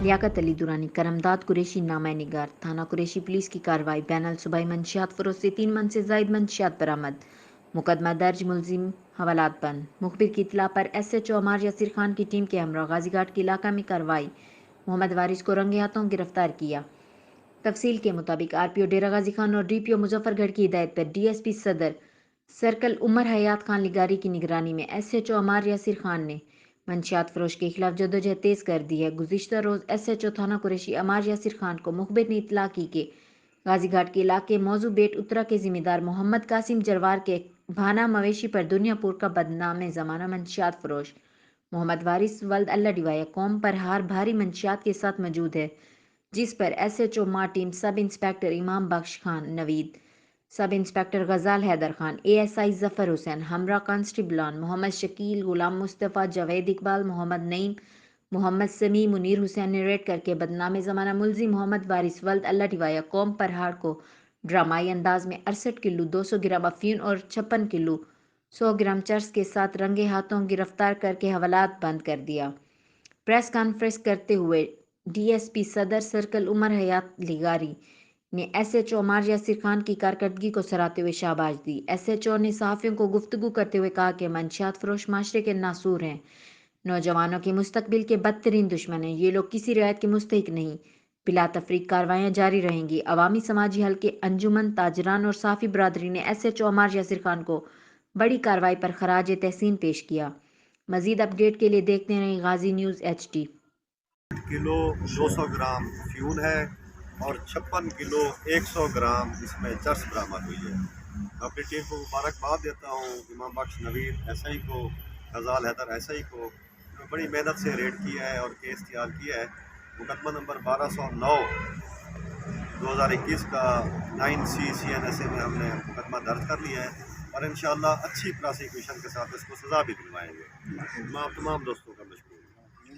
لیاقت علی دورانی، کرمداد قریشی نامہ نگار، تھانہ قریشی پولیس کی کارروائی، بین الصوبائی منشیات فروش سے 3 من سے زائد منشیات برآمد، مقدمہ درج، ملزم حوالات بند۔ مخبر کی اطلاع پر S H O Ammar Yasir Khan کی ٹیم کے ہمراہ غازی گھاٹ کے علاقہ میں کارروائی، محمد وارث کو رنگے ہاتھوں گرفتار کیا۔ تفصیل کے مطابق آر پی او ڈیرہ غازی خان اور ڈی پی او مظفر گڑھ کی ہدایت پر ڈی ایس پی صدر سرکل عمر حیات خان لگاری کی نگرانی میں S H O Ammar Yasir Khan نے منشیات فروش کے خلاف جدوجہد تیز کر دی ہے۔ گزشتہ روز ایس ایچ او تھانہ قریشی عمار یاسر خان کو مخبر نے اطلاع کی کہ غازی گھاٹ کے علاقے موضوع بیٹ اترا کے ذمہ دار محمد قاسم جروار کے بھانا مویشی پر دنیا پور کا بدنام زمانہ منشیات فروش محمد وارث ولد اللہ ڈیوائیا قوم پر ہار بھاری منشیات کے ساتھ موجود ہے، جس پر ایس ایچ او مار team sub inspector Imam Bakhsh Khan Naveed, sub inspector Ghazal Haider Khan, A S I Zafar Hussain, ہمراہ کانسٹیبلان محمد شکیل، غلام مصطفیٰ، جاوید اقبال، محمد نعیم، محمد سمیع، منیر حسین نے ریڈ کر کے بدنام زمانہ ملزم محمد وارث ولد اللہ ڈیوائیا قوم پر ہار کو ڈرامائی انداز میں 68 کلو 200 گرام افیون اور 56 کلو 100 گرام چرس کے ساتھ رنگے ہاتھوں گرفتار کر کے حوالات بند کر دیا۔ پریس کانفرنس کرتے ہوئے ڈی ایس پی صدر سرکل عمر حیات لگاری نے S H O Ammar Yasir Khan کی کارکردگی کو سراہتے ہوئے شاباش دی۔ ایس ایچ او نے صحافیوں کو گفتگو کرتے ہوئے کہا کہ منشیات فروش معاشرے کے ناسور ہیں، نوجوانوں کے مستقبل کے بدترین دشمن ہیں، یہ لوگ کسی رعایت کے مستحق نہیں۔ بلا تفریق کارروائیاں جاری رہیں گی۔ عوامی سماجی حل کے انجمن، تاجران اور صحافی برادری نے S H O Ammar Yasir Khan کو بڑی کارروائی پر خراج تحسین پیش کیا۔ مزید اپ ڈیٹ کے لیے دیکھتے رہیں غازی نیوز ایچ ڈی۔ کلو 200 گرام فیون ہے اور 56 کلو 100 گرام اس میں چرس برآمد ہوئی ہے۔ اپنی ٹیم کو مبارکباد دیتا ہوں، امام بخش نوید ایس آئی کو، غزال حیدر ایس آئی کو، بڑی محنت سے ریڈ کیا ہے اور کیس تیار کیا ہے۔ مقدمہ نمبر 1209 2021 کا 9C CNSA میں ہم نے مقدمہ درج کر لیا ہے اور انشاءاللہ اچھی پراسیکیوشن کے ساتھ اس کو سزا بھی دلوائیں گے۔ میں آپ تمام دوستوں کا مشکور ہوں۔